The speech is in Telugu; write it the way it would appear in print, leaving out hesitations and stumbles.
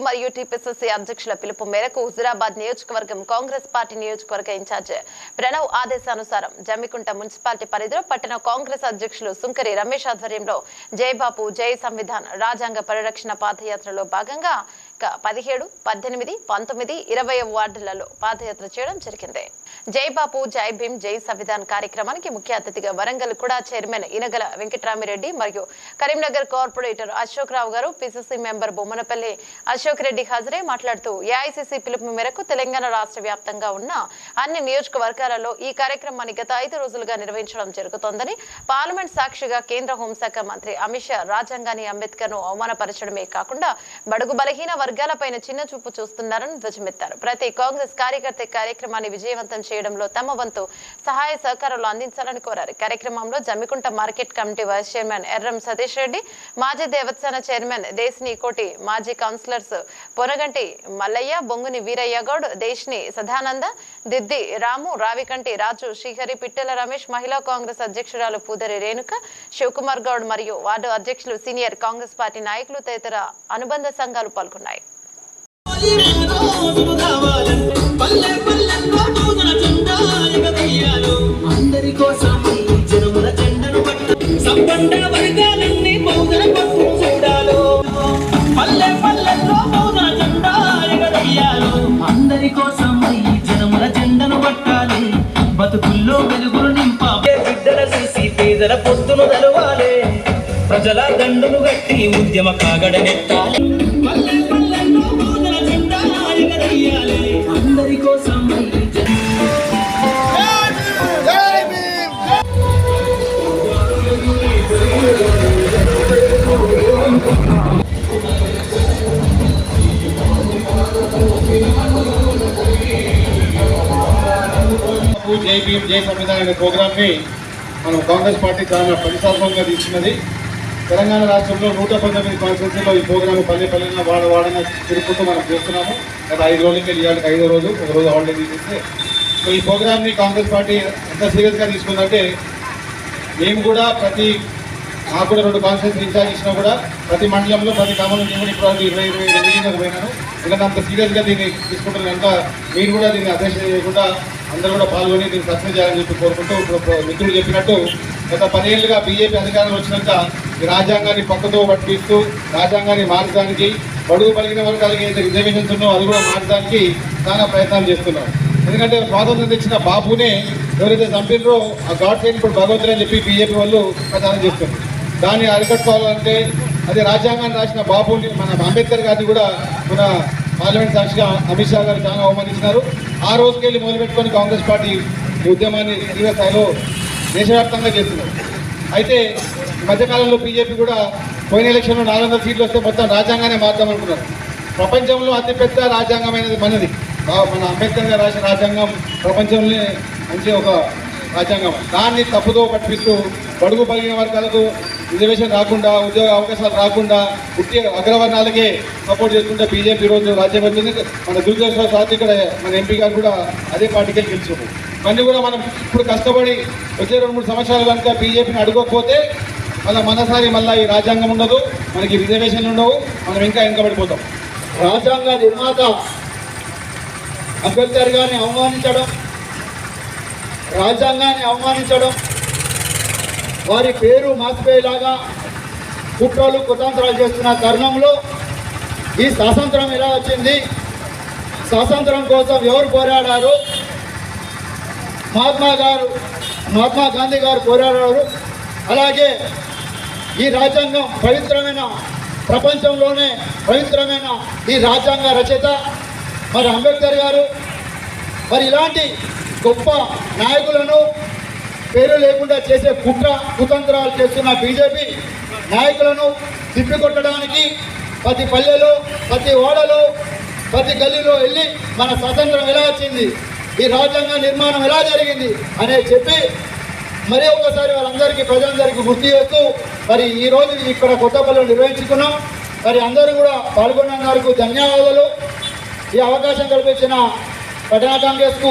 మరియు టీపీసీసీ అధ్యక్షుల పిలుపు మేరకు హుజురాబాద్ నియోజకవర్గం కాంగ్రెస్ పార్టీ నియోజకవర్గ ఇన్ఛార్జ్ ప్రణవ్ ఆదేశానుసారం జమ్మికుంట మున్సిపాలిటీ పరిధిలో పట్టణ కాంగ్రెస్ అధ్యక్షులు సుంకరి రమేష్ ఆధ్వర్యంలో జై బాపు జై సంవిధాన్ రాజ్యాంగ పరిరక్షణ పాదయాత్రలో భాగంగా 17, 18, 19, 20 వార్డులలో పాదయాత్ర చేయడం జరిగింది. జై బాపు జై భీమ్ జై సంవిధాన్ కార్యక్రమానికి ముఖ్య అతిథిగా వరంగల్ కూడా చైర్మన్ ఇనగల వెంకటరామిరెడ్డి మరియు కరీంనగర్ కార్పొరేటర్ అశోక్ రావు గారు, పిసిసి మెంబర్ బొమ్మనపల్లి అశోక్ రెడ్డి హాజరై మాట్లాడుతూ ఏఐసిసి పిలుపు మేరకు తెలంగాణ రాష్ట్ర వ్యాప్తంగా ఉన్న అన్ని నియోజకవర్గాలలో ఈ కార్యక్రమాన్ని గత 5 రోజులుగా నిర్వహించడం జరుగుతోందని, పార్లమెంట్ సాక్షిగా కేంద్ర హోంశాఖ మంత్రి అమిత్ షా రాజ్యాంగాన్ని అంబేద్కర్ ను అవమానపరచడమే కాకుండా బడుగు బలహీన వర్గాలపైన చిన్న చూపు చూస్తున్నారని ధ్వజమెత్తారు. ప్రతి కాంగ్రెస్ కార్యకర్త కార్యక్రమాన్ని విజయవంతం చేయడంలో తమ వంతు సహాయ సహకారాలు అందించాలని కోరారు. కార్యక్రమంలో Jammikunta market committee vice chairman Erram Satish Reddy, మాజీ దేవస్థాన చైర్మన్ దేశిని కోటి, మాజీ కౌన్సిలర్స్ పొనగంటి మల్లయ్య, బొంగుని వీరయ్య గౌడ్, దేశిని సదానంద, దిద్ది రాము, రావికంటి రాజు, శ్రీహరి, పిట్టెల రమేష్, మహిళా కాంగ్రెస్ అధ్యక్షురాలు పూదరి రేణుక, శివకుమార్ గౌడ్ మరియు వార్డు అధ్యక్షులు, సీనియర్ కాంగ్రెస్ పార్టీ నాయకులు తదితర అనుబంధ సంఘాలు పాల్గొన్నాయి. అందరి కోసం జనముల జెండను సంపన్న వర్గాలన్నీ బహుజన పట్టు చూడాలో, పల్లె పల్లెల్లో బహుజన జెండా ఎగరయ్యాలో. అందరి కోసం జనముల జెండను పట్టాలి, బతుకుల్లో వెలుగులు నింపాలి. బిడ్డల చూసి పేదల పొత్తును తెలవాలి, ప్రజల దండును గట్టి ఉద్యమ కాగడనెత్తాలి. పల్లె పల్లెల్లో బహుజన జెండా ఎగరయ్యాలి, అందరి కోసం జై భీమ్ జై సంవిధాన్ అనే ప్రోగ్రామ్ని మనం కాంగ్రెస్ పార్టీ చాలా ప్రతిష్టాత్మకంగా తీసుకున్నది. తెలంగాణ రాష్ట్రంలో 119 కాన్స్టిట్యూన్సీలో ఈ ప్రోగ్రామ్ పల్లె పల్లెన వాడన తిరుగుతూ మనం చేస్తున్నాము. గత 5 రోజులకి ఇవాళకి 5వ రోజు, ఒక రోజు హాలిడే తీసేస్తే ఈ ప్రోగ్రామ్ని కాంగ్రెస్ పార్టీ ఎంత సీరియస్గా తీసుకుందంటే, మేము కూడా నాకు కూడా 2 కాన్స్టిట్యూన్సీ ఇన్ఛార్జ్ ఇచ్చినా కూడా ప్రతి మండలంలో ప్రతి గ్రామంలో నేను కూడా ఇప్పుడు 20 మీటింగ్లకు పోయినాను. ఎందుకంటే అంత సీరియస్గా దీన్ని తీసుకుంటున్నాను కనుక మీరు కూడా దీన్ని అధ్యక్ష చేయకుండా అందరూ కూడా పాల్గొని దీన్ని సక్సెస్ చేయాలని చెప్పి కోరుకుంటూ, ఇప్పుడు మిత్రులు చెప్పినట్టు గత 10 ఏళ్ళుగా బీజేపీ అధికారంలో వచ్చినాక ఈ రాజ్యాంగాన్ని పక్కతో పట్టిస్తూ రాజ్యాంగాన్ని మార్చడానికి, బడుగు పలిగిన వర్గాలకి అయితే రిజర్వేషన్స్ ఉన్నాయో అది కూడా మార్చడానికి చాలా ప్రయత్నాలు చేస్తున్నారు. ఎందుకంటే స్వాతంత్రం తెచ్చిన బాపునే ఎవరైతే చంపినరో ఆ గాడ్ సైన్ ఇప్పుడు భగవంతుడు అని చెప్పి బీజేపీ వాళ్ళు ప్రచారం చేస్తున్నారు. దాన్ని అరికట్టుకోవాలంటే అదే రాజ్యాంగాన్ని రాసిన బాపుని, మన అంబేద్కర్ గారిని కూడా మన పార్లమెంట్ సాక్షిగా అమిత్ షా గారు చాలా అవమానించినారు. ఆ రోజుకెళ్ళి మొదలుపెట్టుకొని కాంగ్రెస్ పార్టీ ఉద్యమాన్ని తీవ్ర స్థాయిలో దేశవ్యాప్తంగా చేస్తున్నారు. అయితే ఈ మధ్యకాలంలో బీజేపీ కూడా పోయిన ఎలక్షన్లో 400 సీట్లు వస్తే మొత్తం రాజ్యాంగాన్ని మార్చామనుకున్నారు. ప్రపంచంలో అతిపెద్ద రాజ్యాంగమైనది మనది. మన అంబేద్కర్ గారు రాసిన రాజ్యాంగం ప్రపంచంలోనే మంచి ఒక రాజ్యాంగం. దాన్ని తప్పుదో పట్టిస్తూ బడుగు బలిగిన వర్గాలకు రిజర్వేషన్ రాకుండా, ఉద్యోగ అవకాశాలు రాకుండా, ఉద్యోగ అగ్రవర్ణాలకే సపోర్ట్ చేసుకుంటే బీజేపీ రోజు రాజ్యం వచ్చింది. మన దుర్గేశ్వర ఇక్కడ మన ఎంపీ గారు కూడా అదే పార్టీకే గెలుచుకున్నారు. ఇవన్నీ కూడా మనం ఇప్పుడు కష్టపడి వచ్చే 2-3 సంవత్సరాలు కనుక బీజేపీని అడుగకపోతే మనసారి మళ్ళీ ఈ రాజ్యాంగం ఉండదు, మనకి రిజర్వేషన్లు ఉండవు, మనం ఇంకా వెనకబడిపోతాం. రాజ్యాంగ నిర్మాత అంబేద్కర్ గారిని అవమానించడం, రాజ్యాంగాన్ని అవమానించడం, వారి పేరు మార్చిపోయేలాగా కుట్రలు కుతంత్రాలు చేస్తున్న తరుణంలో ఈ స్వాతంత్రం ఎలా వచ్చింది, స్వాతంత్రం కోసం ఎవరు పోరాడారు, మహాత్మా గాంధీ గారు పోరాడారు. అలాగే ఈ రాజ్యాంగం పవిత్రమైన, ప్రపంచంలోనే పవిత్రమైన ఈ రాజ్యాంగ రచయిత మరి అంబేద్కర్ గారు. మరి ఇలాంటి గొప్ప నాయకులను పేరు లేకుండా చేసే కుతంత్రాలు చేస్తున్న బీజేపీ నాయకులను తిప్పికొట్టడానికి ప్రతి పల్లెలో, ప్రతి ఓడలో, ప్రతి గల్లీలో వెళ్ళి మన స్వాతంత్రం ఎలా వచ్చింది, ఈ రాజ్యాంగ నిర్మాణం ఎలా జరిగింది అనే చెప్పి మరి ఒకసారి వాళ్ళందరికీ, ప్రజలందరికీ గుర్తు చేస్తూ మరి ఈరోజు ఇక్కడ కొత్తపల్లిలో నిర్వహించుకున్నాం. మరి అందరూ కూడా పాల్గొన్న వారికి ధన్యవాదాలు. ఈ అవకాశం కల్పించిన పట్టణ కాంగ్రెస్కు